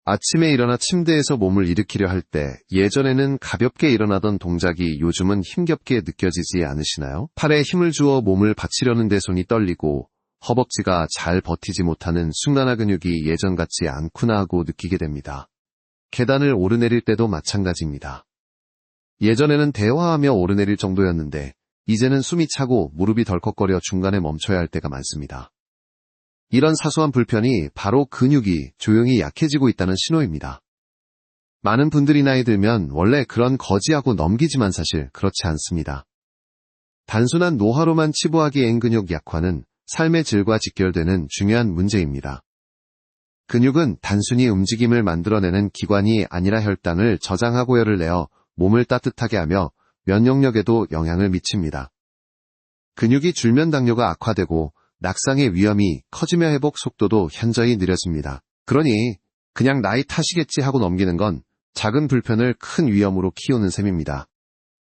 아침에 일어나 침대에서 몸을 일으키려 할 때 예전에는 가볍게 일어나던 동작이 요즘은 힘겹게 느껴지지 않으시나요? 팔에 힘을 주어 몸을 받치려는 데 손이 떨리고 허벅지가 잘 버티지 못하는 숙란화 근육이 예전 같지 않구나 하고 느끼게 됩니다. 계단을 오르내릴 때도 마찬가지입니다. 예전에는 대화하며 오르내릴 정도였는데 이제는 숨이 차고 무릎이 덜컥거려 중간에 멈춰야 할 때가 많습니다. 이런 사소한 불편이 바로 근육이 조용히 약해지고 있다는 신호입니다. 많은 분들이 나이 들면 원래 그런 거지하고 넘기지만 사실 그렇지 않습니다. 단순한 노화로만 치부하기엔 근육 약화는 삶의 질과 직결되는 중요한 문제입니다. 근육은 단순히 움직임을 만들어내는 기관이 아니라 혈당을 저장하고 열을 내어 몸을 따뜻하게 하며 면역력에도 영향을 미칩니다. 근육이 줄면 당뇨가 악화되고 낙상의 위험이 커지며 회복 속도도 현저히 느려집니다. 그러니 그냥 나이 탓이겠지 하고 넘기는 건 작은 불편을 큰 위험으로 키우는 셈입니다.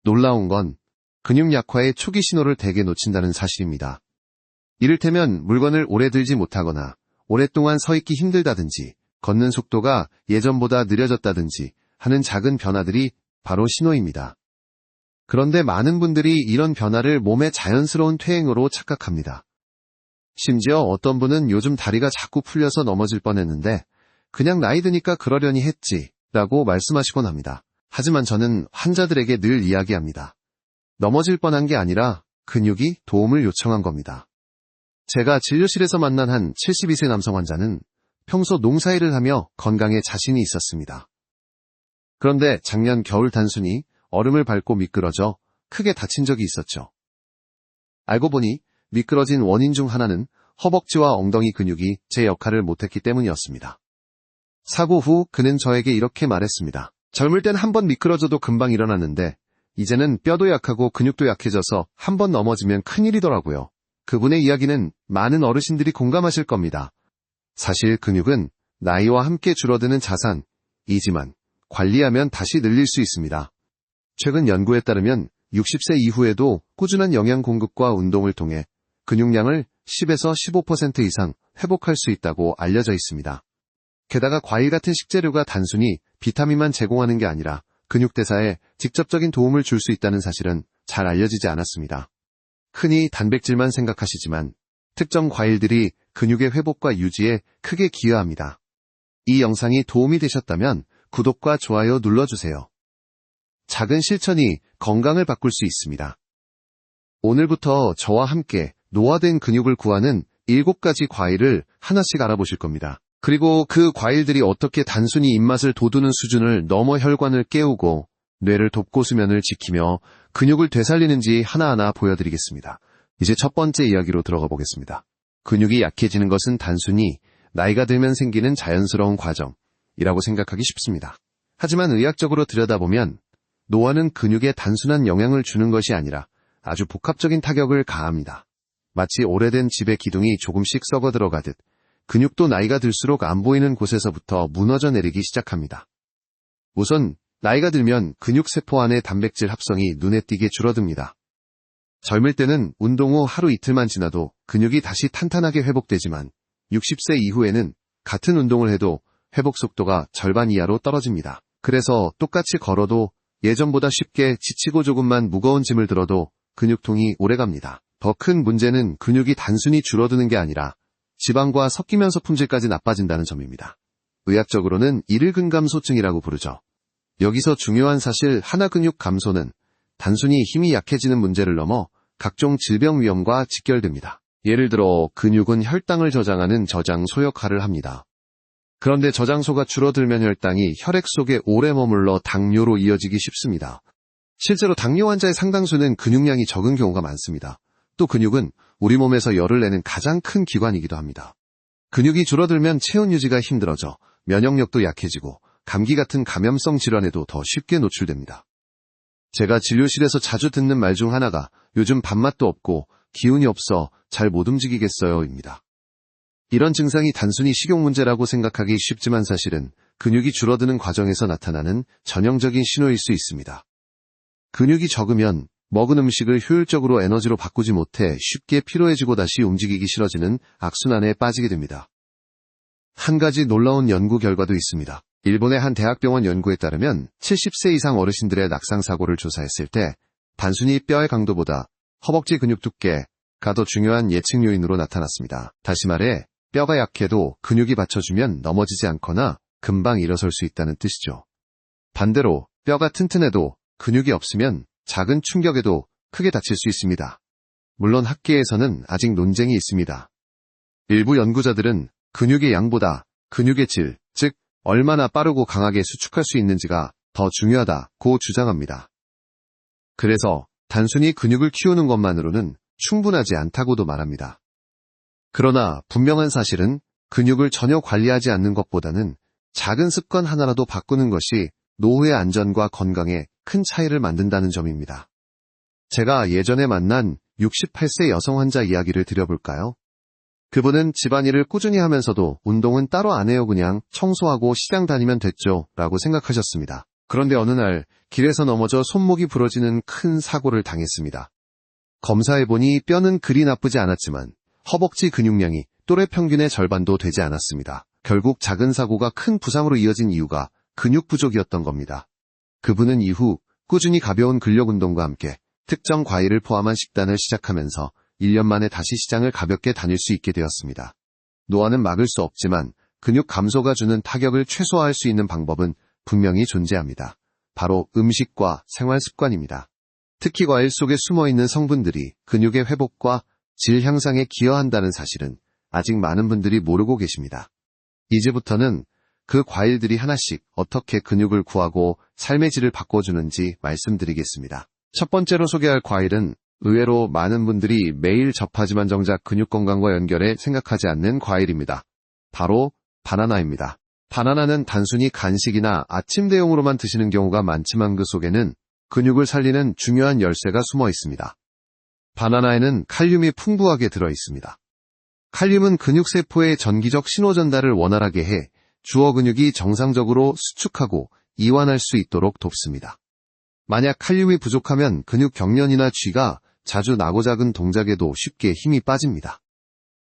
놀라운 건 근육 약화의 초기 신호를 대개 놓친다는 사실입니다. 이를테면 물건을 오래 들지 못하거나 오랫동안 서 있기 힘들다든지 걷는 속도가 예전보다 느려졌다든지 하는 작은 변화들이 바로 신호입니다. 그런데 많은 분들이 이런 변화를 몸의 자연스러운 퇴행으로 착각합니다. 심지어 어떤 분은 요즘 다리가 자꾸 풀려서 넘어질 뻔했는데 그냥 나이 드니까 그러려니 했지 라고 말씀하시곤 합니다. 하지만 저는 환자들에게 늘 이야기합니다. 넘어질 뻔한 게 아니라 근육이 도움을 요청한 겁니다. 제가 진료실에서 만난 한 72세 남성 환자는 평소 농사일을 하며 건강에 자신이 있었습니다. 그런데 작년 겨울 단순히 얼음을 밟고 미끄러져 크게 다친 적이 있었죠. 알고 보니 미끄러진 원인 중 하나는 허벅지와 엉덩이 근육이 제 역할을 못했기 때문이었습니다. 사고 후 그는 저에게 이렇게 말했습니다. 젊을 땐 한 번 미끄러져도 금방 일어났는데 이제는 뼈도 약하고 근육도 약해져서 한 번 넘어지면 큰일이더라고요. 그분의 이야기는 많은 어르신들이 공감하실 겁니다. 사실 근육은 나이와 함께 줄어드는 자산이지만 관리하면 다시 늘릴 수 있습니다. 최근 연구에 따르면 60세 이후에도 꾸준한 영양 공급과 운동을 통해 근육량을 10에서 15% 이상 회복할 수 있다고 알려져 있습니다. 게다가 과일 같은 식재료가 단순히 비타민만 제공하는 게 아니라 근육 대사에 직접적인 도움을 줄 수 있다는 사실은 잘 알려지지 않았습니다. 흔히 단백질만 생각하시지만 특정 과일들이 근육의 회복과 유지에 크게 기여합니다. 이 영상이 도움이 되셨다면 구독과 좋아요 눌러주세요. 작은 실천이 건강을 바꿀 수 있습니다. 오늘부터 저와 함께 노화된 근육을 구하는 7가지 과일을 하나씩 알아보실 겁니다. 그리고 그 과일들이 어떻게 단순히 입맛을 돋우는 수준을 넘어 혈관을 깨우고 뇌를 돕고 수면을 지키며 근육을 되살리는지 하나하나 보여드리겠습니다. 이제 첫 번째 이야기로 들어가 보겠습니다. 근육이 약해지는 것은 단순히 나이가 들면 생기는 자연스러운 과정이라고 생각하기 쉽습니다. 하지만 의학적으로 들여다보면 노화는 근육에 단순한 영향을 주는 것이 아니라 아주 복합적인 타격을 가합니다. 마치 오래된 집의 기둥이 조금씩 썩어 들어가듯 근육도 나이가 들수록 안 보이는 곳에서부터 무너져 내리기 시작합니다. 우선 나이가 들면 근육세포 안의 단백질 합성이 눈에 띄게 줄어듭니다. 젊을 때는 운동 후 하루 이틀만 지나도 근육이 다시 탄탄하게 회복되지만 60세 이후에는 같은 운동을 해도 회복 속도가 절반 이하로 떨어집니다. 그래서 똑같이 걸어도 예전보다 쉽게 지치고 조금만 무거운 짐을 들어도 근육통이 오래갑니다. 더 큰 문제는 근육이 단순히 줄어드는 게 아니라 지방과 섞이면서 품질까지 나빠진다는 점입니다. 의학적으로는 일근감소증이라고 부르죠. 여기서 중요한 사실 하나 근육 감소는 단순히 힘이 약해지는 문제를 넘어 각종 질병 위험과 직결됩니다. 예를 들어 근육은 혈당을 저장하는 저장소 역할을 합니다. 그런데 저장소가 줄어들면 혈당이 혈액 속에 오래 머물러 당뇨로 이어지기 쉽습니다. 실제로 당뇨 환자의 상당수는 근육량이 적은 경우가 많습니다. 또 근육은 우리 몸에서 열을 내는 가장 큰 기관이기도 합니다. 근육이 줄어들면 체온 유지가 힘들어져 면역력도 약해지고 감기 같은 감염성 질환에도 더 쉽게 노출됩니다. 제가 진료실에서 자주 듣는 말 중 하나가 요즘 밥맛도 없고 기운이 없어 잘 못 움직이겠어요입니다. 이런 증상이 단순히 식욕 문제라고 생각하기 쉽지만 사실은 근육이 줄어드는 과정에서 나타나는 전형적인 신호일 수 있습니다. 근육이 적으면 먹은 음식을 효율적으로 에너지로 바꾸지 못해 쉽게 피로해지고 다시 움직이기 싫어지는 악순환에 빠지게 됩니다. 한 가지 놀라운 연구 결과도 있습니다. 일본의 한 대학병원 연구에 따르면 70세 이상 어르신들의 낙상사고를 조사했을 때 단순히 뼈의 강도보다 허벅지 근육 두께가 더 중요한 예측 요인으로 나타났습니다. 다시 말해 뼈가 약해도 근육이 받쳐주면 넘어지지 않거나 금방 일어설 수 있다는 뜻이죠. 반대로 뼈가 튼튼해도 근육이 없으면 작은 충격에도 크게 다칠 수 있습니다. 물론 학계에서는 아직 논쟁이 있습니다. 일부 연구자들은 근육의 양보다 근육의 질, 즉 얼마나 빠르고 강하게 수축할 수 있는지가 더 중요하다고 주장합니다. 그래서 단순히 근육을 키우는 것만으로는 충분하지 않다고도 말합니다. 그러나 분명한 사실은 근육을 전혀 관리하지 않는 것보다는 작은 습관 하나라도 바꾸는 것이 노후의 안전과 건강에 큰 차이를 만든다는 점입니다. 제가 예전에 만난 68세 여성 환자 이야기를 드려볼까요? 그분은 집안일을 꾸준히 하면서도 운동은 따로 안 해요. 그냥 청소하고 시장 다니면 됐죠 라고 생각하셨습니다. 그런데 어느 날 길에서 넘어져 손목이 부러지는 큰 사고를 당했습니다. 검사해보니 뼈는 그리 나쁘지 않았지만 허벅지 근육량이 또래 평균의 절반도 되지 않았습니다. 결국 작은 사고가 큰 부상으로 이어진 이유가 근육 부족이었던 겁니다. 그분은 이후 꾸준히 가벼운 근력 운동과 함께 특정 과일을 포함한 식단을 시작하면서 1년 만에 다시 시장을 가볍게 다닐 수 있게 되었습니다. 노화는 막을 수 없지만 근육 감소가 주는 타격을 최소화할 수 있는 방법은 분명히 존재합니다. 바로 음식과 생활 습관입니다. 특히 과일 속에 숨어있는 성분들이 근육의 회복과 질 향상에 기여한다는 사실은 아직 많은 분들이 모르고 계십니다. 이제부터는 그 과일들이 하나씩 어떻게 근육을 구하고 삶의 질을 바꿔주는지 말씀드리겠습니다. 첫 번째로 소개할 과일은 의외로 많은 분들이 매일 접하지만 정작 근육 건강과 연결해 생각하지 않는 과일입니다. 바로 바나나입니다. 바나나는 단순히 간식이나 아침 대용으로만 드시는 경우가 많지만 그 속에는 근육을 살리는 중요한 열쇠가 숨어 있습니다. 바나나에는 칼륨이 풍부하게 들어 있습니다. 칼륨은 근육세포의 전기적 신호 전달을 원활하게 해 주어 근육이 정상적으로 수축하고 이완할 수 있도록 돕습니다. 만약 칼륨이 부족하면 근육 경련이나 쥐가 자주 나고 작은 동작에도 쉽게 힘이 빠집니다.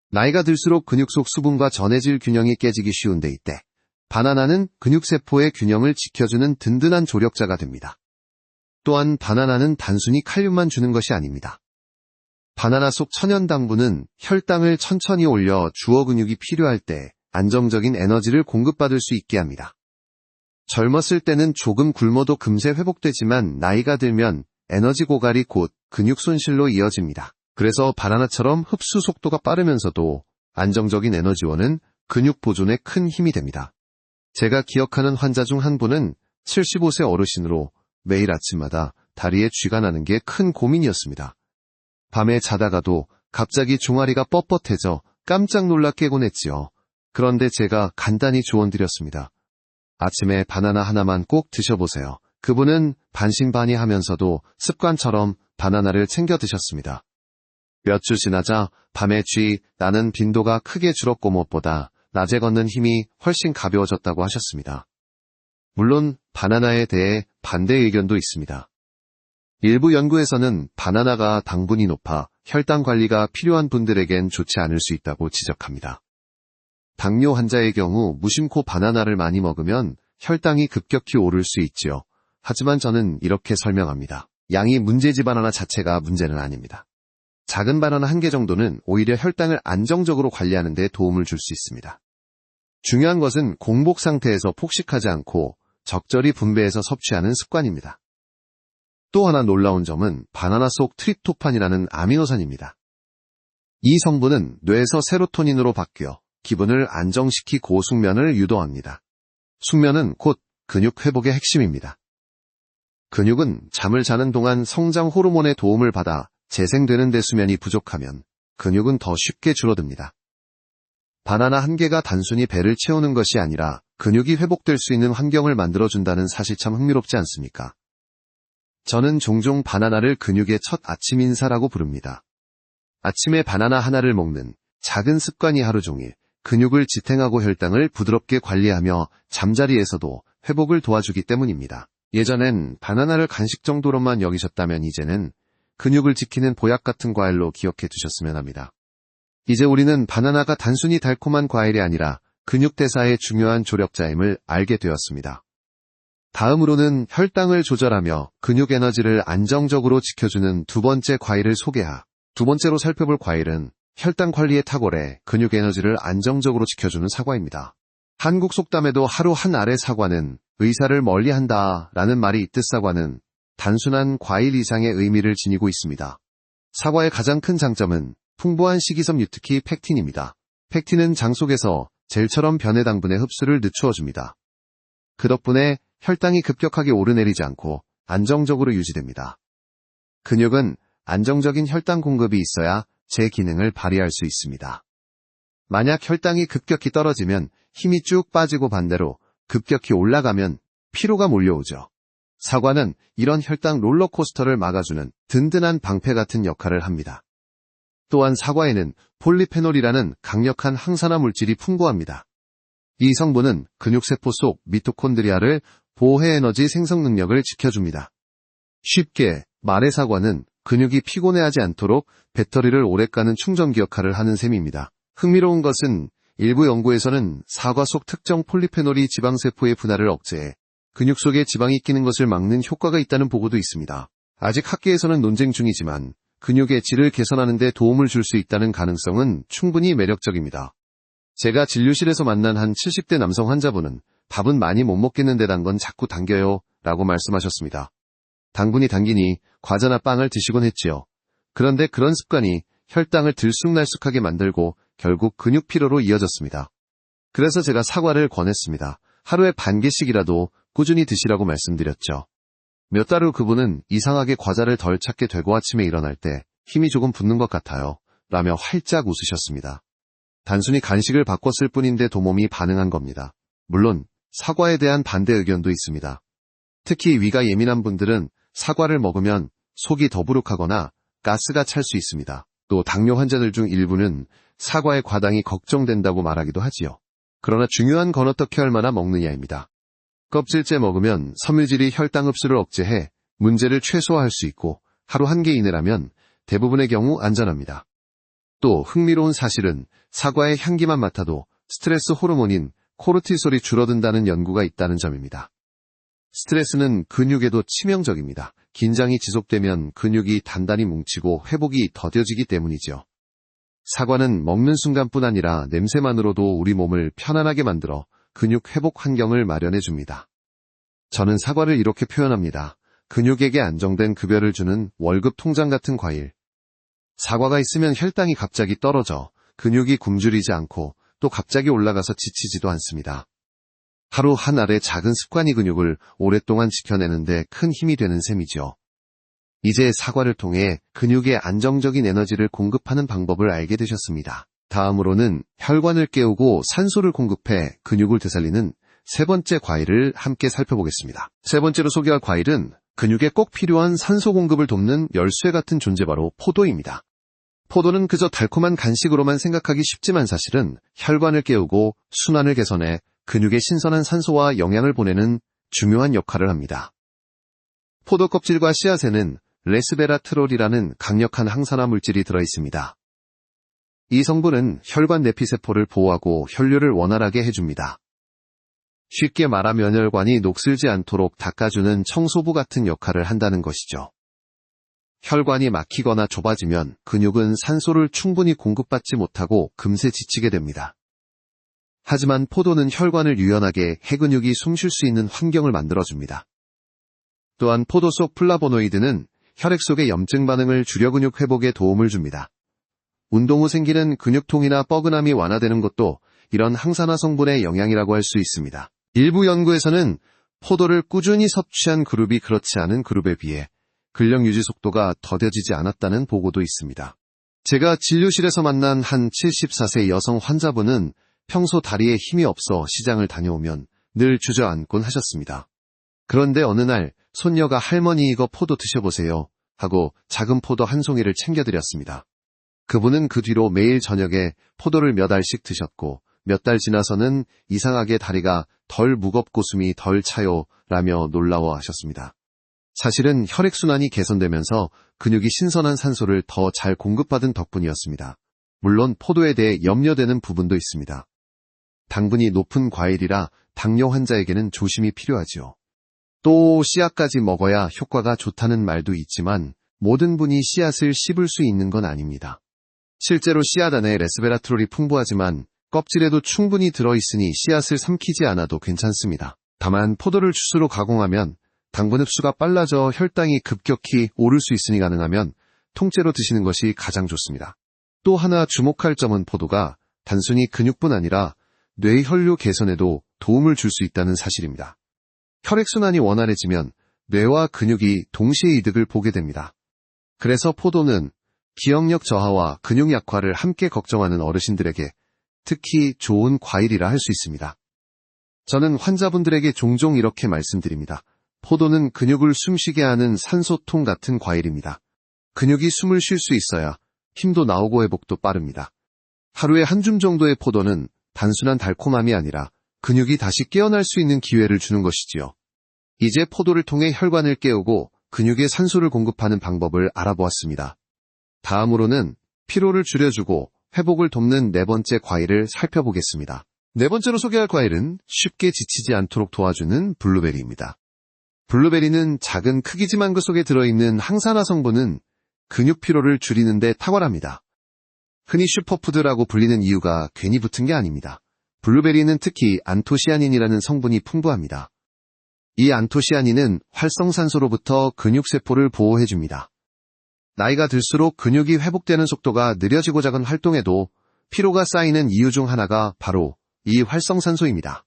나이가 들수록 근육 속 수분과 전해질 균형이 깨지기 쉬운데 이때 바나나는 근육세포의 균형을 지켜주는 든든한 조력자가 됩니다. 또한 바나나는 단순히 칼륨만 주는 것이 아닙니다. 바나나 속 천연 당분은 혈당을 천천히 올려 주어 근육이 필요할 때 안정적인 에너지를 공급받을 수 있게 합니다. 젊었을 때는 조금 굶어도 금세 회복되지만 나이가 들면 에너지 고갈이 곧 근육 손실로 이어집니다. 그래서 바나나처럼 흡수 속도가 빠르면서도 안정적인 에너지원은 근육 보존에 큰 힘이 됩니다. 제가 기억하는 환자 중 한 분은 75세 어르신으로 매일 아침마다 다리에 쥐가 나는 게 큰 고민이었습니다. 밤에 자다가도 갑자기 종아리가 뻣뻣해져 깜짝 놀라 깨곤 했지요. 그런데 제가 간단히 조언드렸습니다. 아침에 바나나 하나만 꼭 드셔보세요. 그분은 반신반의하면서도 습관처럼 바나나를 챙겨 드셨습니다. 몇 주 지나자 밤에 쥐 나는 빈도가 크게 줄었고 무엇보다 낮에 걷는 힘이 훨씬 가벼워졌다고 하셨습니다. 물론 바나나에 대해 반대 의견도 있습니다. 일부 연구에서는 바나나가 당분이 높아 혈당 관리가 필요한 분들에겐 좋지 않을 수 있다고 지적합니다. 당뇨 환자의 경우 무심코 바나나를 많이 먹으면 혈당이 급격히 오를 수 있지요. 하지만 저는 이렇게 설명합니다. 양이 문제지 바나나 자체가 문제는 아닙니다. 작은 바나나 한 개 정도는 오히려 혈당을 안정적으로 관리하는 데 도움을 줄 수 있습니다. 중요한 것은 공복 상태에서 폭식하지 않고 적절히 분배해서 섭취하는 습관입니다. 또 하나 놀라운 점은 바나나 속 트립토판이라는 아미노산입니다. 이 성분은 뇌에서 세로토닌으로 바뀌어 기분을 안정시키고 숙면을 유도합니다. 숙면은 곧 근육 회복의 핵심입니다. 근육은 잠을 자는 동안 성장 호르몬의 도움을 받아 재생되는 데 수면이 부족하면 근육은 더 쉽게 줄어듭니다. 바나나 한 개가 단순히 배를 채우는 것이 아니라 근육이 회복될 수 있는 환경을 만들어준다는 사실 참 흥미롭지 않습니까? 저는 종종 바나나를 근육의 첫 아침 인사라고 부릅니다. 아침에 바나나 하나를 먹는 작은 습관이 하루 종일 근육을 지탱하고 혈당을 부드럽게 관리하며 잠자리에서도 회복을 도와주기 때문입니다. 예전엔 바나나를 간식 정도로만 여기셨다면 이제는 근육을 지키는 보약 같은 과일로 기억해 두셨으면 합니다. 이제 우리는 바나나가 단순히 달콤한 과일이 아니라 근육 대사의 중요한 조력자임을 알게 되었습니다. 다음으로는 혈당을 조절하며 근육 에너지를 안정적으로 지켜주는 두 번째 과일을 두 번째로 살펴볼 과일은 혈당 관리에 탁월해 근육 에너지를 안정적으로 지켜주는 사과입니다. 한국 속담에도 하루 한 알의 사과는 의사를 멀리한다 라는 말이 있듯 사과는 단순한 과일 이상의 의미를 지니고 있습니다. 사과의 가장 큰 장점은 풍부한 식이섬유 특히 펙틴입니다. 펙틴은 장 속에서 젤처럼 변의 당분의 흡수를 늦추어줍니다. 그 덕분에 혈당이 급격하게 오르내리지 않고 안정적으로 유지됩니다. 근육은 안정적인 혈당 공급이 있어야 제 기능을 발휘할 수 있습니다. 만약 혈당이 급격히 떨어지면 힘이 쭉 빠지고 반대로 급격히 올라가면 피로가 몰려오죠. 사과는 이런 혈당 롤러코스터를 막아주는 든든한 방패 같은 역할을 합니다. 또한 사과에는 폴리페놀이라는 강력한 항산화 물질이 풍부합니다. 이 성분은 근육세포 속 미토콘드리아를 보호해 에너지 생성 능력을 지켜줍니다. 쉽게 말해 사과는 근육이 피곤해하지 않도록 배터리를 오래 까는 충전기 역할을 하는 셈입니다. 흥미로운 것은 일부 연구에서는 사과 속 특정 폴리페놀이 지방세포의 분할을 억제해 근육 속에 지방이 끼는 것을 막는 효과가 있다는 보고도 있습니다. 아직 학계에서는 논쟁 중이지만 근육의 질을 개선하는 데 도움을 줄 수 있다는 가능성은 충분히 매력적입니다. 제가 진료실에서 만난 한 70대 남성 환자분은 밥은 많이 못 먹겠는데 단 건 자꾸 당겨요 라고 말씀하셨습니다. 당분이 당기니 과자나 빵을 드시곤 했지요. 그런데 그런 습관이 혈당을 들쑥날쑥하게 만들고 결국 근육 피로로 이어졌습니다. 그래서 제가 사과를 권했습니다. 하루에 반 개씩이라도 꾸준히 드시라고 말씀드렸죠. 몇 달 후 그분은 이상하게 과자를 덜 찾게 되고 아침에 일어날 때 힘이 조금 붙는 것 같아요 라며 활짝 웃으셨습니다. 단순히 간식을 바꿨을 뿐인데 도몸이 반응한 겁니다. 물론 사과에 대한 반대 의견도 있습니다. 특히 위가 예민한 분들은 사과를 먹으면 속이 더부룩하거나 가스가 찰 수 있습니다. 또 당뇨 환자들 중 일부는 사과의 과당이 걱정된다고 말하기도 하지요. 그러나 중요한 건 어떻게 얼마나 먹느냐입니다. 껍질째 먹으면 섬유질이 혈당 흡수를 억제해 문제를 최소화할 수 있고 하루 한 개 이내라면 대부분의 경우 안전합니다. 또 흥미로운 사실은 사과의 향기만 맡아도 스트레스 호르몬인 코르티솔이 줄어든다는 연구가 있다는 점입니다. 스트레스는 근육에도 치명적입니다. 긴장이 지속되면 근육이 단단히 뭉치고 회복이 더뎌지기 때문이죠. 사과는 먹는 순간뿐 아니라 냄새만으로도 우리 몸을 편안하게 만들어 근육 회복 환경을 마련해 줍니다. 저는 사과를 이렇게 표현합니다. 근육에게 안정된 급여를 주는 월급 통장 같은 과일. 사과가 있으면 혈당이 갑자기 떨어져 근육이 굶주리지 않고 또 갑자기 올라가서 지치지도 않습니다. 하루 한 알의 작은 습관이 근육을 오랫동안 지켜내는데 큰 힘이 되는 셈이죠. 이제 사과를 통해 근육에 안정적인 에너지를 공급하는 방법을 알게 되셨습니다. 다음으로는 혈관을 깨우고 산소를 공급해 근육을 되살리는 세 번째 과일을 함께 살펴보겠습니다. 세 번째로 소개할 과일은 근육에 꼭 필요한 산소 공급을 돕는 열쇠 같은 존재 바로 포도입니다. 포도는 그저 달콤한 간식으로만 생각하기 쉽지만 사실은 혈관을 깨우고 순환을 개선해 근육에 신선한 산소와 영양을 보내는 중요한 역할을 합니다. 포도 껍질과 씨앗에는 레스베라트롤이라는 강력한 항산화 물질이 들어있습니다. 이 성분은 혈관 내피세포를 보호하고 혈류를 원활하게 해줍니다. 쉽게 말하면 혈관이 녹슬지 않도록 닦아주는 청소부 같은 역할을 한다는 것이죠. 혈관이 막히거나 좁아지면 근육은 산소를 충분히 공급받지 못하고 금세 지치게 됩니다. 하지만 포도는 혈관을 유연하게 해근육이 숨 쉴 수 있는 환경을 만들어줍니다. 또한 포도 속 플라보노이드는 혈액 속의 염증 반응을 줄여 근육 회복에 도움을 줍니다. 운동 후 생기는 근육통이나 뻐근함이 완화되는 것도 이런 항산화 성분의 영향이라고 할 수 있습니다. 일부 연구에서는 포도를 꾸준히 섭취한 그룹이 그렇지 않은 그룹에 비해 근력 유지 속도가 더뎌지지 않았다는 보고도 있습니다. 제가 진료실에서 만난 한 74세 여성 환자분은 평소 다리에 힘이 없어 시장을 다녀오면 늘 주저앉곤 하셨습니다. 그런데 어느 날 손녀가 할머니 이거 포도 드셔보세요 하고 작은 포도 한 송이를 챙겨드렸습니다. 그분은 그 뒤로 매일 저녁에 포도를 몇 알씩 드셨고 몇 달 지나서는 이상하게 다리가 덜 무겁고 숨이 덜 차요 라며 놀라워하셨습니다. 사실은 혈액순환이 개선되면서 근육이 신선한 산소를 더 잘 공급받은 덕분이었습니다. 물론 포도에 대해 염려되는 부분도 있습니다. 당분이 높은 과일이라 당뇨 환자에게는 조심이 필요하지요. 또 씨앗까지 먹어야 효과가 좋다는 말도 있지만 모든 분이 씨앗을 씹을 수 있는 건 아닙니다. 실제로 씨앗 안에 레스베라트롤이 풍부하지만 껍질에도 충분히 들어있으니 씨앗을 삼키지 않아도 괜찮습니다. 다만 포도를 주스로 가공하면 당분 흡수가 빨라져 혈당이 급격히 오를 수 있으니 가능하면 통째로 드시는 것이 가장 좋습니다. 또 하나 주목할 점은 포도가 단순히 근육뿐 아니라 뇌 혈류 개선에도 도움을 줄 수 있다는 사실입니다. 혈액순환이 원활해지면 뇌와 근육이 동시에 이득을 보게 됩니다. 그래서 포도는 기억력 저하와 근육 약화를 함께 걱정하는 어르신들에게 특히 좋은 과일이라 할 수 있습니다. 저는 환자분들에게 종종 이렇게 말씀드립니다. 포도는 근육을 숨쉬게 하는 산소통 같은 과일입니다. 근육이 숨을 쉴 수 있어야 힘도 나오고 회복도 빠릅니다. 하루에 한 줌 정도의 포도는 단순한 달콤함이 아니라 근육이 다시 깨어날 수 있는 기회를 주는 것이지요. 이제 포도를 통해 혈관을 깨우고 근육에 산소를 공급하는 방법을 알아보았습니다. 다음으로는 피로를 줄여주고 회복을 돕는 네 번째 과일을 살펴보겠습니다. 네 번째로 소개할 과일은 쉽게 지치지 않도록 도와주는 블루베리입니다. 블루베리는 작은 크기지만 그 속에 들어있는 항산화 성분은 근육 피로를 줄이는 데 탁월합니다. 흔히 슈퍼푸드라고 불리는 이유가 괜히 붙은 게 아닙니다. 블루베리는 특히 안토시아닌이라는 성분이 풍부합니다. 이 안토시아닌은 활성산소로부터 근육세포를 보호해줍니다. 나이가 들수록 근육이 회복되는 속도가 느려지고 작은 활동에도 피로가 쌓이는 이유 중 하나가 바로 이 활성산소입니다.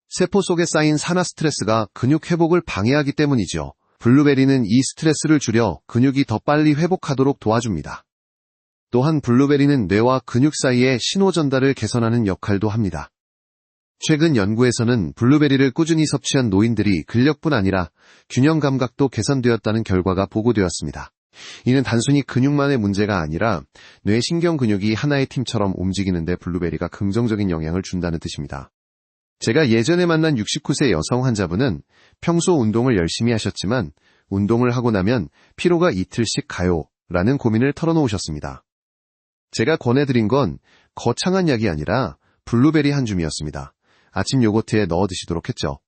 세포 속에 쌓인 산화 스트레스가 근육 회복을 방해하기 때문이죠. 블루베리는 이 스트레스를 줄여 근육이 더 빨리 회복하도록 도와줍니다. 또한 블루베리는 뇌와 근육 사이의 신호 전달을 개선하는 역할도 합니다. 최근 연구에서는 블루베리를 꾸준히 섭취한 노인들이 근력뿐 아니라 균형 감각도 개선되었다는 결과가 보고되었습니다. 이는 단순히 근육만의 문제가 아니라 뇌신경 근육이 하나의 팀처럼 움직이는데 블루베리가 긍정적인 영향을 준다는 뜻입니다. 제가 예전에 만난 69세 여성 환자분은 평소 운동을 열심히 하셨지만 운동을 하고 나면 피로가 이틀씩 가요라는 고민을 털어놓으셨습니다. 제가 권해드린 건 거창한 약이 아니라 블루베리 한 줌이었습니다. 아침 요거트에 넣어 드시도록 했죠.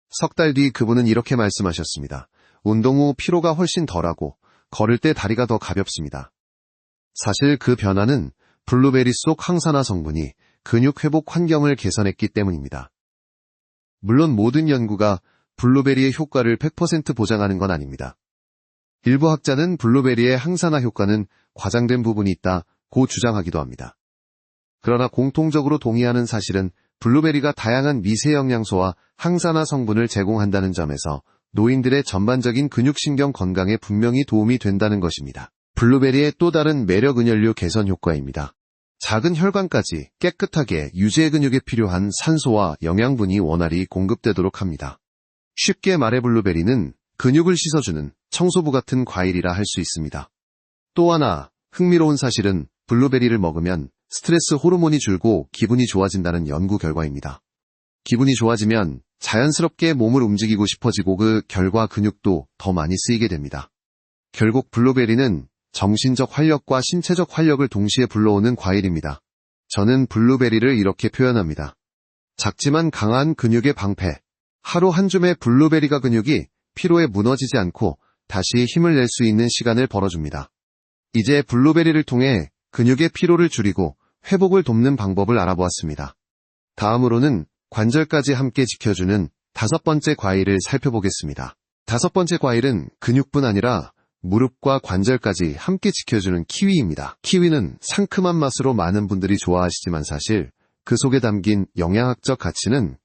석 달 뒤 그분은 이렇게 말씀하셨습니다. 운동 후 피로가 훨씬 덜하고 걸을 때 다리가 더 가볍습니다. 사실 그 변화는 블루베리 속 항산화 성분이 근육 회복 환경을 개선했기 때문입니다. 물론 모든 연구가 블루베리의 효과를 100% 보장하는 건 아닙니다. 일부 학자는 블루베리의 항산화 효과는 과장된 부분이 있다고 주장하기도 합니다. 그러나 공통적으로 동의하는 사실은 블루베리가 다양한 미세 영양소와 항산화 성분을 제공한다는 점에서 노인들의 전반적인 근육신경 건강에 분명히 도움이 된다는 것입니다. 블루베리의 또 다른 매력 은혈류 개선 효과입니다. 작은 혈관까지 깨끗하게 유제 근육에 필요한 산소와 영양분이 원활히 공급되도록 합니다. 쉽게 말해 블루베리는 근육을 씻어주는 청소부 같은 과일이라 할 수 있습니다. 또 하나 흥미로운 사실은 블루베리를 먹으면 스트레스 호르몬이 줄고 기분이 좋아진다는 연구 결과입니다. 기분이 좋아지면 자연스럽게 몸을 움직이고 싶어지고 그 결과 근육도 더 많이 쓰이게 됩니다. 결국 블루베리는 정신적 활력과 신체적 활력을 동시에 불러오는 과일입니다. 저는 블루베리를 이렇게 표현합니다. 작지만 강한 근육의 방패. 하루 한 줌의 블루베리가 근육이 피로에 무너지지 않고 다시 힘을 낼 수 있는 시간을 벌어줍니다. 이제 블루베리를 통해 근육의 피로를 줄이고 회복을 돕는 방법을 알아보았습니다. 다음으로는 관절까지 함께 지켜주는 다섯 번째 과일을 살펴보겠습니다. 다섯 번째 과일은 근육뿐 아니라 무릎과 관절까지 함께 지켜주는 키위입니다. 키위는 상큼한 맛으로 많은 분들이 좋아하시지만 사실 그 속에 담긴 영양학적 가치는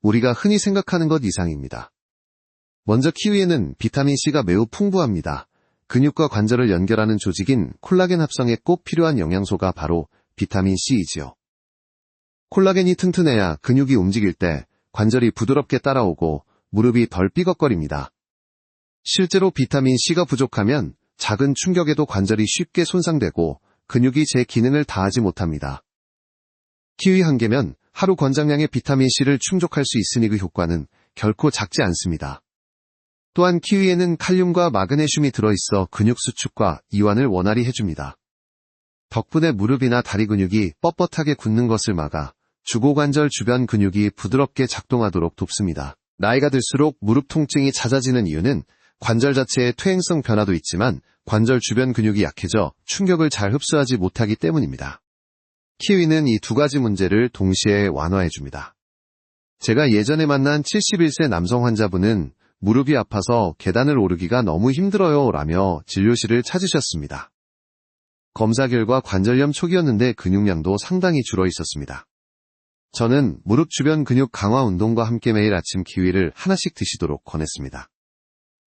우리가 흔히 생각하는 것 이상입니다. 먼저 키위에는 비타민C가 매우 풍부합니다. 근육과 관절을 연결하는 조직인 콜라겐 합성에 꼭 필요한 영양소가 바로 비타민C이지요. 콜라겐이 튼튼해야 근육이 움직일 때 관절이 부드럽게 따라오고 무릎이 덜 삐걱거립니다. 실제로 비타민C가 부족하면 작은 충격에도 관절이 쉽게 손상되고 근육이 제 기능을 다하지 못합니다. 키위 한 개면 하루 권장량의 비타민C를 충족할 수 있으니 그 효과는 결코 작지 않습니다. 또한 키위에는 칼륨과 마그네슘이 들어있어 근육 수축과 이완을 원활히 해줍니다. 덕분에 무릎이나 다리 근육이 뻣뻣하게 굳는 것을 막아 주고관절 주변 근육이 부드럽게 작동하도록 돕습니다. 나이가 들수록 무릎 통증이 잦아지는 이유는 관절 자체의 퇴행성 변화도 있지만 관절 주변 근육이 약해져 충격을 잘 흡수하지 못하기 때문입니다. 키위는 이 두 가지 문제를 동시에 완화해줍니다. 제가 예전에 만난 71세 남성 환자분은 무릎이 아파서 계단을 오르기가 너무 힘들어요 라며 진료실을 찾으셨습니다. 검사 결과 관절염 초기였는데 근육량도 상당히 줄어 있었습니다. 저는 무릎 주변 근육 강화 운동과 함께 매일 아침 키위를 하나씩 드시도록 권했습니다.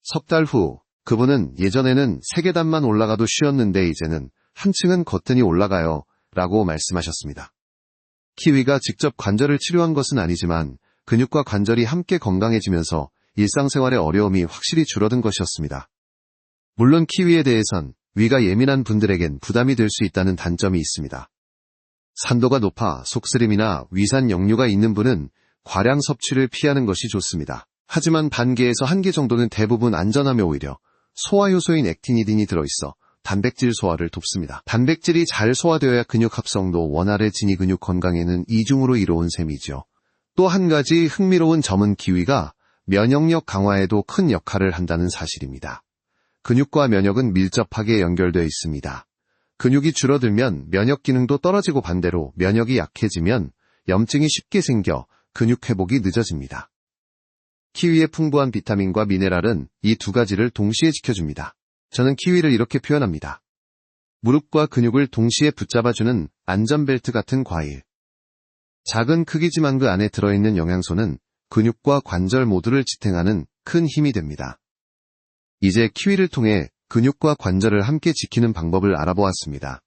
석 달 후 그분은 예전에는 3계단만 올라가도 쉬었는데 이제는 한층은 거뜬히 올라가요 라고 말씀하셨습니다. 키위가 직접 관절을 치료한 것은 아니지만 근육과 관절이 함께 건강해지면서 일상생활의 어려움이 확실히 줄어든 것이었습니다. 물론 키위에 대해선 위가 예민한 분들에겐 부담이 될 수 있다는 단점이 있습니다. 산도가 높아 속쓰림이나 위산 역류가 있는 분은 과량 섭취를 피하는 것이 좋습니다. 하지만 반 개에서 1개 정도는 대부분 안전하며 오히려 소화효소인 액티니딘이 들어있어 단백질 소화를 돕습니다. 단백질이 잘 소화되어야 근육 합성도 원활해지니 근육 건강에는 이중으로 이로운 셈이죠. 또 한 가지 흥미로운 점은 키위가 면역력 강화에도 큰 역할을 한다는 사실입니다. 근육과 면역은 밀접하게 연결되어 있습니다. 근육이 줄어들면 면역 기능도 떨어지고 반대로 면역이 약해지면 염증이 쉽게 생겨 근육 회복이 늦어집니다. 키위의 풍부한 비타민과 미네랄은 이 두 가지를 동시에 지켜줍니다. 저는 키위를 이렇게 표현합니다. 무릎과 근육을 동시에 붙잡아주는 안전벨트 같은 과일. 작은 크기지만 그 안에 들어있는 영양소는 근육과 관절 모두를 지탱하는 큰 힘이 됩니다. 이제 키위를 통해 근육과 관절을 함께 지키는 방법을 알아보았습니다.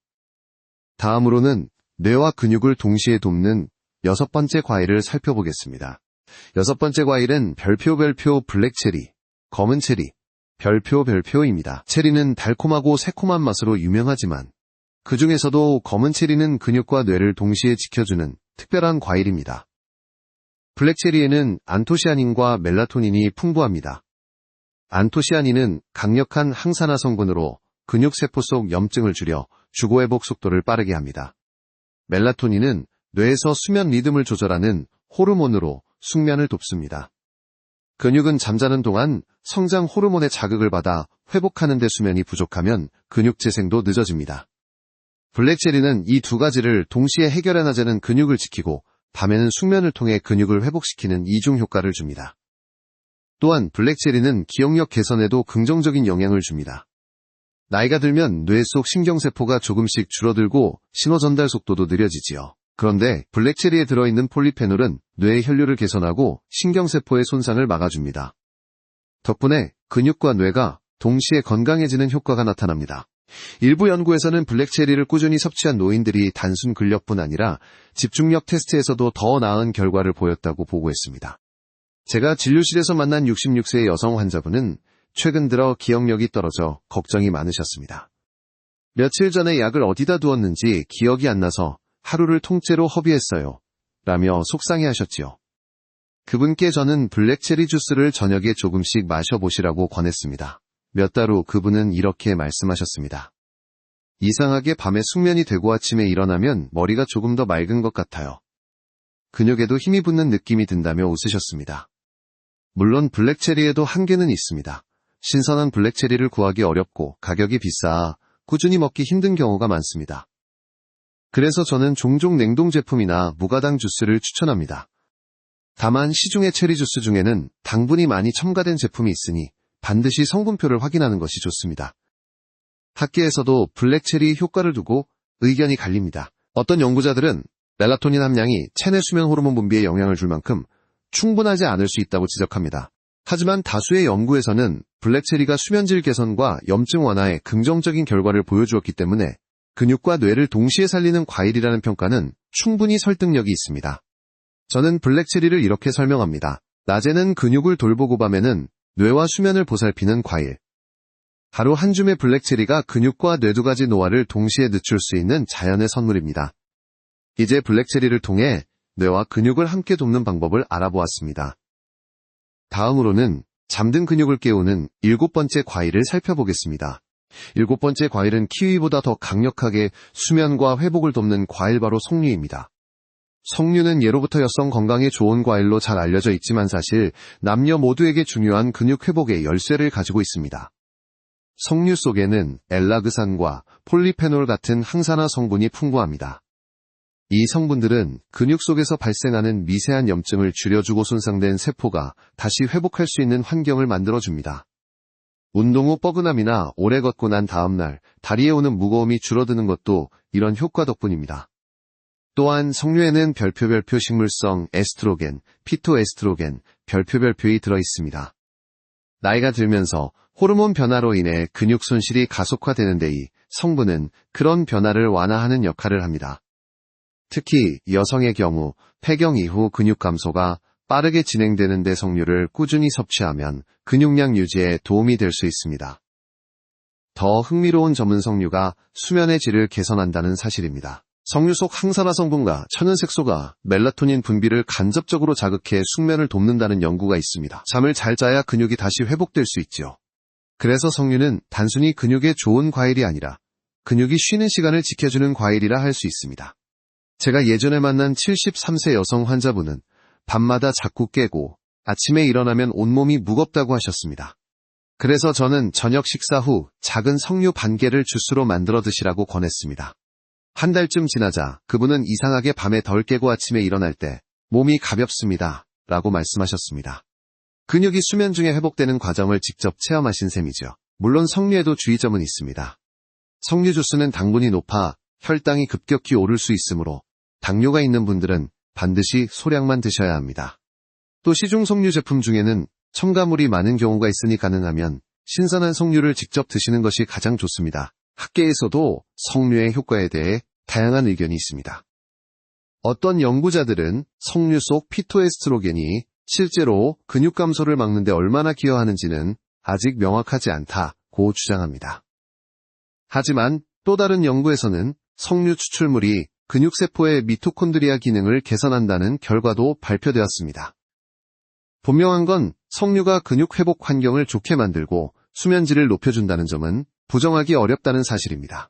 다음으로는 뇌와 근육을 동시에 돕는 6번째 과일을 살펴보겠습니다. 6번째 과일은 별표 블랙체리, 검은 체리, 별표입니다. 체리는 달콤하고 새콤한 맛으로 유명하지만 그 중에서도 검은 체리는 근육과 뇌를 동시에 지켜주는 특별한 과일입니다. 블랙체리에는 안토시아닌과 멜라토닌이 풍부합니다. 안토시아닌은 강력한 항산화 성분으로 근육세포 속 염증을 줄여 주거회복 속도를 빠르게 합니다. 멜라토닌은 뇌에서 수면 리듬을 조절하는 호르몬으로 숙면을 돕습니다. 근육은 잠자는 동안 성장 호르몬의 자극을 받아 회복하는 데 수면이 부족하면 근육 재생도 늦어집니다. 블랙체리는 이 두 가지를 동시에 해결해나자는 근육을 지키고 밤에는 숙면을 통해 근육을 회복시키는 이중 효과를 줍니다. 또한 블랙체리는 기억력 개선에도 긍정적인 영향을 줍니다. 나이가 들면 뇌 속 신경세포가 조금씩 줄어들고 신호 전달 속도도 느려지지요. 그런데 블랙체리에 들어있는 폴리페놀은 뇌의 혈류를 개선하고 신경세포의 손상을 막아줍니다. 덕분에 근육과 뇌가 동시에 건강해지는 효과가 나타납니다. 일부 연구에서는 블랙체리를 꾸준히 섭취한 노인들이 단순 근력뿐 아니라 집중력 테스트에서도 더 나은 결과를 보였다고 보고했습니다. 제가 진료실에서 만난 66세의 여성 환자분은 최근 들어 기억력이 떨어져 걱정이 많으셨습니다. 며칠 전에 약을 어디다 두었는지 기억이 안 나서 하루를 통째로 허비했어요. 라며 속상해하셨지요. 그분께 저는 블랙체리 주스를 저녁에 조금씩 마셔보시라고 권했습니다. 몇 달 후 그분은 이렇게 말씀하셨습니다. 이상하게 밤에 숙면이 되고 아침에 일어나면 머리가 조금 더 맑은 것 같아요. 근육에도 힘이 붙는 느낌이 든다며 웃으셨습니다. 물론 블랙체리에도 한계는 있습니다. 신선한 블랙체리를 구하기 어렵고 가격이 비싸 꾸준히 먹기 힘든 경우가 많습니다. 그래서 저는 종종 냉동 제품이나 무가당 주스를 추천합니다. 다만 시중의 체리 주스 중에는 당분이 많이 첨가된 제품이 있으니 반드시 성분표를 확인하는 것이 좋습니다. 학계에서도 블랙체리 효과를 두고 의견이 갈립니다. 어떤 연구자들은 멜라토닌 함량이 체내 수면 호르몬 분비에 영향을 줄 만큼 충분하지 않을 수 있다고 지적합니다. 하지만 다수의 연구에서는 블랙체리가 수면질 개선과 염증 완화에 긍정적인 결과를 보여주었기 때문에 근육과 뇌를 동시에 살리는 과일이라는 평가는 충분히 설득력이 있습니다. 저는 블랙체리를 이렇게 설명합니다. 낮에는 근육을 돌보고 밤에는 뇌와 수면을 보살피는 과일. 하루 한 줌의 블랙체리가 근육과 뇌 두 가지 노화를 동시에 늦출 수 있는 자연의 선물입니다. 이제 블랙체리를 통해 뇌와 근육을 함께 돕는 방법을 알아보았습니다. 다음으로는 잠든 근육을 깨우는 7번째 과일을 살펴보겠습니다. 7번째 과일은 키위보다 더 강력하게 수면과 회복을 돕는 과일 바로 석류입니다. 석류는 예로부터 여성 건강에 좋은 과일로 잘 알려져 있지만 사실 남녀 모두에게 중요한 근육 회복의 열쇠를 가지고 있습니다. 석류 속에는 엘라그산과 폴리페놀 같은 항산화 성분이 풍부합니다. 이 성분들은 근육 속에서 발생하는 미세한 염증을 줄여주고 손상된 세포가 다시 회복할 수 있는 환경을 만들어줍니다. 운동 후 뻐근함이나 오래 걷고 난 다음날 다리에 오는 무거움이 줄어드는 것도 이런 효과 덕분입니다. 또한 석류에는 별표 식물성 에스트로겐, 피토에스트로겐, 별표이 들어있습니다. 나이가 들면서 호르몬 변화로 인해 근육 손실이 가속화되는데 이 성분은 그런 변화를 완화하는 역할을 합니다. 특히 여성의 경우 폐경 이후 근육 감소가 빠르게 진행되는 데 석류를 꾸준히 섭취하면 근육량 유지에 도움이 될 수 있습니다. 더 흥미로운 점은 석류가 수면의 질을 개선한다는 사실입니다. 석류 속 항산화 성분과 천연색소가 멜라토닌 분비를 간접적으로 자극해 숙면을 돕는다는 연구가 있습니다. 잠을 잘 자야 근육이 다시 회복될 수 있죠. 그래서 석류는 단순히 근육에 좋은 과일이 아니라 근육이 쉬는 시간을 지켜주는 과일이라 할 수 있습니다. 제가 예전에 만난 73세 여성 환자분은 밤마다 자꾸 깨고 아침에 일어나면 온몸이 무겁다고 하셨습니다. 그래서 저는 저녁 식사 후 작은 석류 반 개를 주스로 만들어 드시라고 권했습니다. 한 달쯤 지나자 그분은 이상하게 밤에 덜 깨고 아침에 일어날 때 몸이 가볍습니다. 라고 말씀하셨습니다. 근육이 수면 중에 회복되는 과정을 직접 체험하신 셈이죠. 물론 석류에도 주의점은 있습니다. 석류 주스는 당분이 높아 혈당이 급격히 오를 수 있으므로 당뇨가 있는 분들은 반드시 소량만 드셔야 합니다. 또 시중 석류 제품 중에는 첨가물이 많은 경우가 있으니 가능하면 신선한 석류를 직접 드시는 것이 가장 좋습니다. 학계에서도 석류의 효과에 대해 다양한 의견이 있습니다. 어떤 연구자들은 석류 속 피토에스트로겐이 실제로 근육 감소를 막는 데 얼마나 기여하는지는 아직 명확하지 않다고 주장합니다. 하지만 또 다른 연구에서는 석류 추출물이 근육세포의 미토콘드리아 기능을 개선한다는 결과도 발표되었습니다. 분명한 건 석류가 근육 회복 환경을 좋게 만들고 수면질을 높여준다는 점은 부정하기 어렵다는 사실입니다.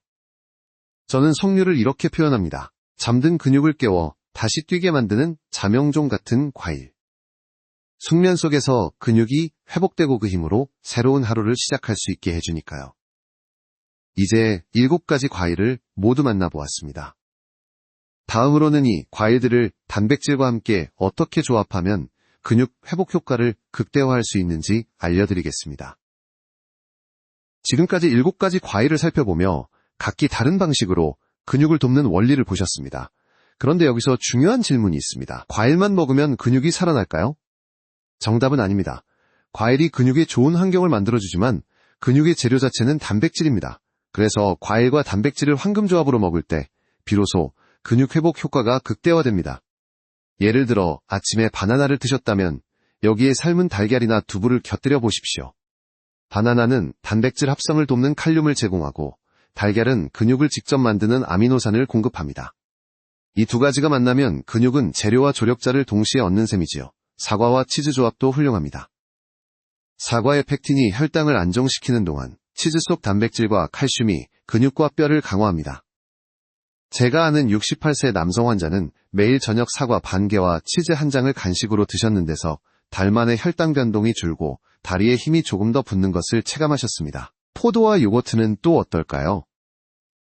저는 석류를 이렇게 표현합니다. 잠든 근육을 깨워 다시 뛰게 만드는 자명종 같은 과일. 숙면 속에서 근육이 회복되고 그 힘으로 새로운 하루를 시작할 수 있게 해주니까요. 이제 7가지 과일을 모두 만나보았습니다. 다음으로는 이 과일들을 단백질과 함께 어떻게 조합하면 근육 회복 효과를 극대화할 수 있는지 알려드리겠습니다. 지금까지 7가지 과일을 살펴보며 각기 다른 방식으로 근육을 돕는 원리를 보셨습니다. 그런데 여기서 중요한 질문이 있습니다. 과일만 먹으면 근육이 살아날까요? 정답은 아닙니다. 과일이 근육에 좋은 환경을 만들어주지만 근육의 재료 자체는 단백질입니다. 그래서 과일과 단백질을 황금조합으로 먹을 때 비로소 근육 회복 효과가 극대화됩니다. 예를 들어 아침에 바나나를 드셨다면 여기에 삶은 달걀이나 두부를 곁들여 보십시오. 바나나는 단백질 합성을 돕는 칼륨을 제공하고 달걀은 근육을 직접 만드는 아미노산을 공급합니다. 이 두 가지가 만나면 근육은 재료와 조력자를 동시에 얻는 셈이지요. 사과와 치즈 조합도 훌륭합니다. 사과의 팩틴이 혈당을 안정시키는 동안 치즈 속 단백질과 칼슘이 근육과 뼈를 강화합니다. 제가 아는 68세 남성 환자는 매일 저녁 사과 반 개와 치즈 한 장을 간식으로 드셨는데서 달 만에 혈당 변동이 줄고 다리에 힘이 조금 더 붙는 것을 체감하셨습니다. 포도와 요거트는 또 어떨까요?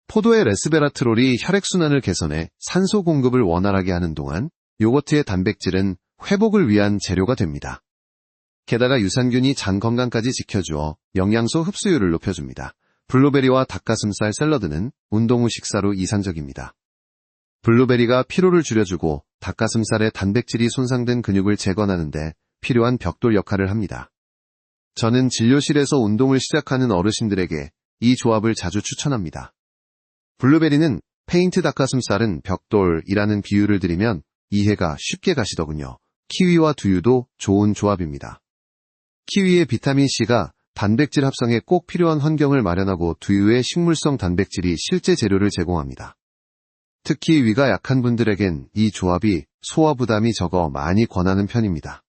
포도의 레스베라트롤이 혈액순환을 개선해 산소 공급을 원활하게 하는 동안 요거트의 단백질은 회복을 위한 재료가 됩니다. 게다가 유산균이 장 건강까지 지켜주어 영양소 흡수율을 높여줍니다. 블루베리와 닭가슴살 샐러드는 운동 후 식사로 이상적입니다. 블루베리가 피로를 줄여주고 닭가슴살의 단백질이 손상된 근육을 재건하는데 필요한 벽돌 역할을 합니다. 저는 진료실에서 운동을 시작하는 어르신들에게 이 조합을 자주 추천합니다. 블루베리는 페인트, 닭가슴살은 벽돌이라는 비유를 드리면 이해가 쉽게 가시더군요. 키위와 두유도 좋은 조합입니다. 키위의 비타민C가 단백질 합성에 꼭 필요한 환경을 마련하고 두유의 식물성 단백질이 실제 재료를 제공합니다. 특히 위가 약한 분들에겐 이 조합이 소화 부담이 적어 많이 권하는 편입니다.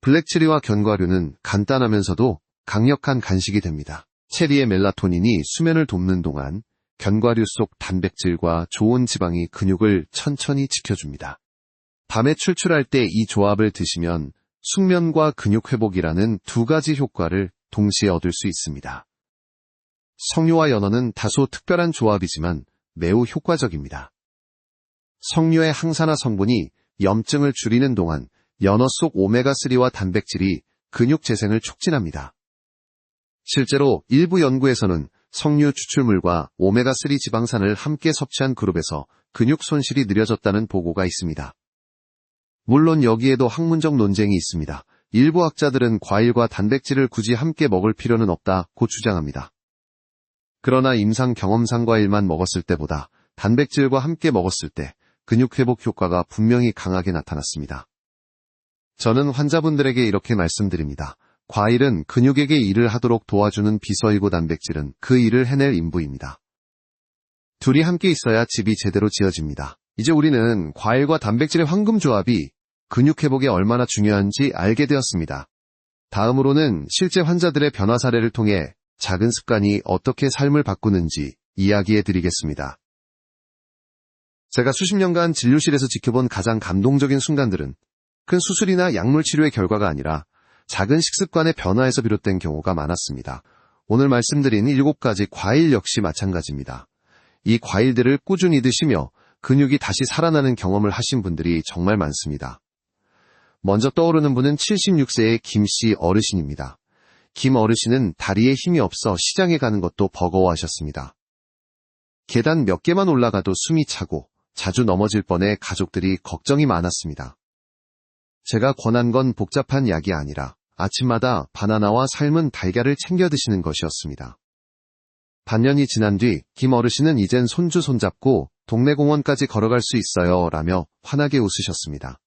블랙체리와 견과류는 간단하면서도 강력한 간식이 됩니다. 체리의 멜라토닌이 수면을 돕는 동안 견과류 속 단백질과 좋은 지방이 근육을 천천히 지켜줍니다. 밤에 출출할 때 이 조합을 드시면 숙면과 근육 회복이라는 두 가지 효과를 동시에 얻을 수 있습니다. 석류와 연어는 다소 특별한 조합이지만 매우 효과적입니다. 석류의 항산화 성분이 염증을 줄이는 동안 연어 속 오메가3와 단백질이 근육 재생을 촉진합니다. 실제로 일부 연구에서는 석류 추출물과 오메가3 지방산을 함께 섭취한 그룹에서 근육 손실이 느려졌다는 보고가 있습니다. 물론 여기에도 학문적 논쟁이 있습니다. 일부 학자들은 과일과 단백질을 굳이 함께 먹을 필요는 없다고 주장합니다. 그러나 임상 경험상 과일만 먹었을 때보다 단백질과 함께 먹었을 때 근육 회복 효과가 분명히 강하게 나타났습니다. 저는 환자분들에게 이렇게 말씀드립니다. 과일은 근육에게 일을 하도록 도와주는 비서이고 단백질은 그 일을 해낼 인부입니다. 둘이 함께 있어야 집이 제대로 지어집니다. 이제 우리는 과일과 단백질의 황금 조합이 근육 회복에 얼마나 중요한지 알게 되었습니다. 다음으로는 실제 환자들의 변화 사례를 통해 작은 습관이 어떻게 삶을 바꾸는지 이야기해 드리겠습니다. 제가 수십 년간 진료실에서 지켜본 가장 감동적인 순간들은 큰 수술이나 약물 치료의 결과가 아니라 작은 식습관의 변화에서 비롯된 경우가 많았습니다. 오늘 말씀드린 7가지 과일 역시 마찬가지입니다. 이 과일들을 꾸준히 드시며 근육이 다시 살아나는 경험을 하신 분들이 정말 많습니다. 먼저 떠오르는 분은 76세의 김씨 어르신입니다. 김 어르신은 다리에 힘이 없어 시장에 가는 것도 버거워하셨습니다. 계단 몇 개만 올라가도 숨이 차고 자주 넘어질 뻔해 가족들이 걱정이 많았습니다. 제가 권한 건 복잡한 약이 아니라 아침마다 바나나와 삶은 달걀을 챙겨 드시는 것이었습니다. 반년이 지난 뒤 김 어르신은 이젠 손주 손잡고 동네 공원까지 걸어갈 수 있어요 라며 환하게 웃으셨습니다.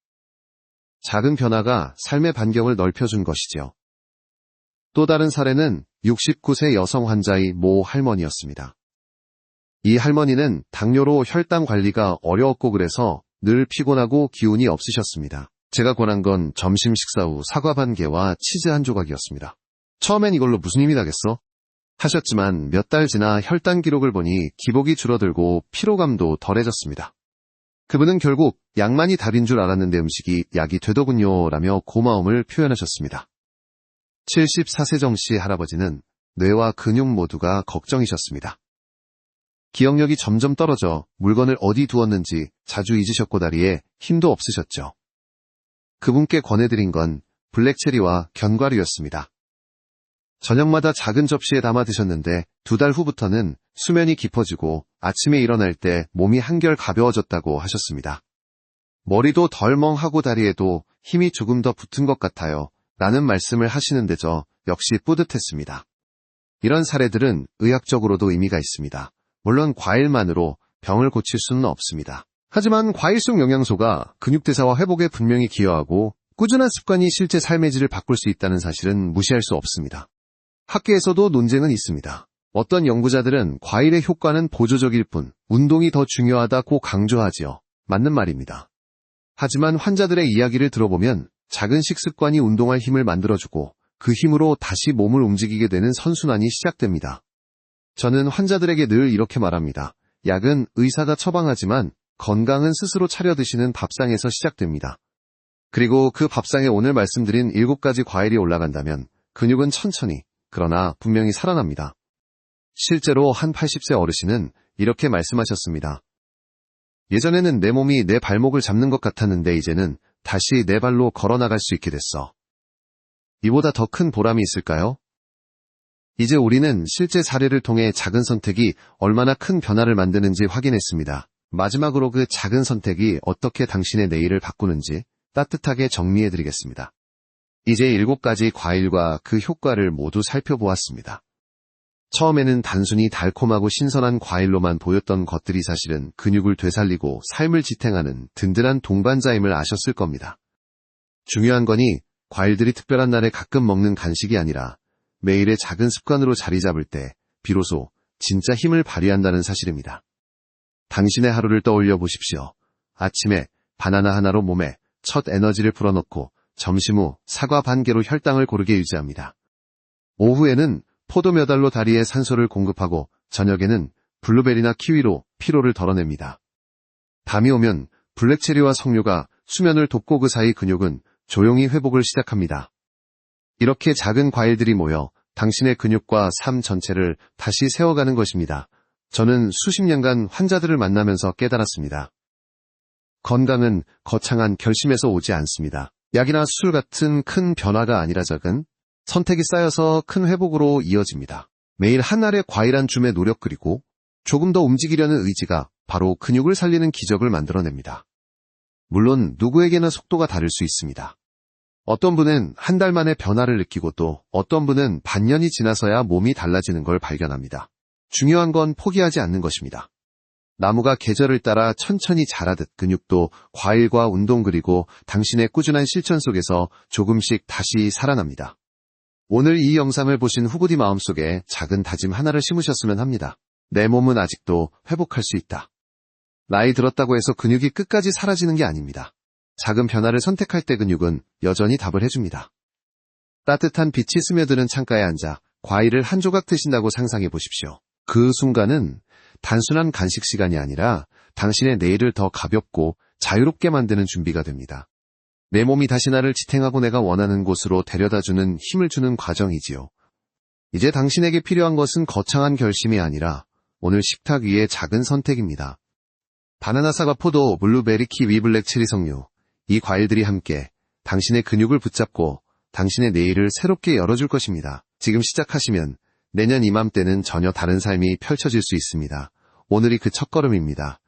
작은 변화가 삶의 반경을 넓혀준 것이지요. 또 다른 사례는 69세 여성 환자의 모 할머니였습니다. 이 할머니는 당뇨로 혈당 관리가 어려웠고 그래서 늘 피곤하고 기운이 없으셨습니다. 제가 권한 건 점심 식사 후 사과 반 개와 치즈 한 조각이었습니다. 처음엔 이걸로 무슨 힘이 나겠어? 하셨지만 몇 달 지나 혈당 기록을 보니 기복이 줄어들고 피로감도 덜해졌습니다. 그분은 결국 약만이 답인 줄 알았는데 음식이 약이 되더군요 라며 고마움을 표현하셨습니다. 74세 정씨 할아버지는 뇌와 근육 모두가 걱정이셨습니다. 기억력이 점점 떨어져 물건을 어디 두었는지 자주 잊으셨고 다리에 힘도 없으셨죠. 그분께 권해드린 건 블랙체리와 견과류였습니다. 저녁마다 작은 접시에 담아 드셨는데 2달 후부터는 수면이 깊어지고 아침에 일어날 때 몸이 한결 가벼워졌다고 하셨습니다. 머리도 덜 멍하고 다리에도 힘이 조금 더 붙은 것 같아요. 라는 말씀을 하시는데 저 역시 뿌듯했습니다. 이런 사례들은 의학적으로도 의미가 있습니다. 물론 과일만으로 병을 고칠 수는 없습니다. 하지만 과일 속 영양소가 근육대사와 회복에 분명히 기여하고 꾸준한 습관이 실제 삶의 질을 바꿀 수 있다는 사실은 무시할 수 없습니다. 학계에서도 논쟁은 있습니다. 어떤 연구자들은 과일의 효과는 보조적일 뿐 운동이 더 중요하다고 강조하지요. 맞는 말입니다. 하지만 환자들의 이야기를 들어보면 작은 식습관이 운동할 힘을 만들어주고 그 힘으로 다시 몸을 움직이게 되는 선순환이 시작됩니다. 저는 환자들에게 늘 이렇게 말합니다. 약은 의사가 처방하지만 건강은 스스로 차려 드시는 밥상에서 시작됩니다. 그리고 그 밥상에 오늘 말씀드린 7가지 과일이 올라간다면 근육은 천천히 그러나 분명히 살아납니다. 실제로 한 80세 어르신은 이렇게 말씀하셨습니다. 예전에는 내 몸이 내 발목을 잡는 것 같았는데 이제는 다시 내 발로 걸어나갈 수 있게 됐어. 이보다 더 큰 보람이 있을까요? 이제 우리는 실제 사례를 통해 작은 선택이 얼마나 큰 변화를 만드는지 확인했습니다. 마지막으로 그 작은 선택이 어떻게 당신의 내일을 바꾸는지 따뜻하게 정리해드리겠습니다. 이제 7가지 과일과 그 효과를 모두 살펴보았습니다. 처음에는 단순히 달콤하고 신선한 과일로만 보였던 것들이 사실은 근육을 되살리고 삶을 지탱하는 든든한 동반자임을 아셨을 겁니다. 중요한 거니 과일들이 특별한 날에 가끔 먹는 간식이 아니라 매일의 작은 습관으로 자리 잡을 때 비로소 진짜 힘을 발휘한다는 사실입니다. 당신의 하루를 떠올려 보십시오. 아침에 바나나 하나로 몸에 첫 에너지를 불어넣고 점심 후 사과 반 개로 혈당을 고르게 유지합니다. 오후에는 포도 몇 알로 다리에 산소를 공급하고 저녁에는 블루베리나 키위로 피로를 덜어냅니다. 밤이 오면 블랙체리와 석류가 수면을 돋고 그 사이 근육은 조용히 회복을 시작합니다. 이렇게 작은 과일들이 모여 당신의 근육과 삶 전체를 다시 세워가는 것입니다. 저는 수십 년간 환자들을 만나면서 깨달았습니다. 건강은 거창한 결심에서 오지 않습니다. 약이나 술 같은 큰 변화가 아니라 작은 선택이 쌓여서 큰 회복으로 이어집니다. 매일 한 알의 과일 한 줌의 노력 그리고 조금 더 움직이려는 의지가 바로 근육을 살리는 기적을 만들어냅니다. 물론 누구에게나 속도가 다를 수 있습니다. 어떤 분은 한 달 만에 변화를 느끼고 또 어떤 분은 반년이 지나서야 몸이 달라지는 걸 발견합니다. 중요한 건 포기하지 않는 것입니다. 나무가 계절을 따라 천천히 자라듯 근육도 과일과 운동 그리고 당신의 꾸준한 실천 속에서 조금씩 다시 살아납니다. 오늘 이 영상을 보신 후보디 마음속에 작은 다짐 하나를 심으셨으면 합니다. 내 몸은 아직도 회복할 수 있다. 나이 들었다고 해서 근육이 끝까지 사라지는 게 아닙니다. 작은 변화를 선택할 때 근육은 여전히 답을 해줍니다. 따뜻한 빛이 스며드는 창가에 앉아 과일을 한 조각 드신다고 상상해 보십시오. 그 순간은 단순한 간식 시간이 아니라 당신의 내일을 더 가볍고 자유롭게 만드는 준비가 됩니다. 내 몸이 다시 나를 지탱하고 내가 원하는 곳으로 데려다주는 힘을 주는 과정이지요. 이제 당신에게 필요한 것은 거창한 결심이 아니라 오늘 식탁 위의 작은 선택입니다. 바나나, 사과, 포도, 블루베리, 키위, 블랙체리, 석류. 이 과일들이 함께 당신의 근육을 붙잡고 당신의 내일을 새롭게 열어줄 것입니다. 지금 시작하시면 내년 이맘때는 전혀 다른 삶이 펼쳐질 수 있습니다. 오늘이 그 첫걸음입니다.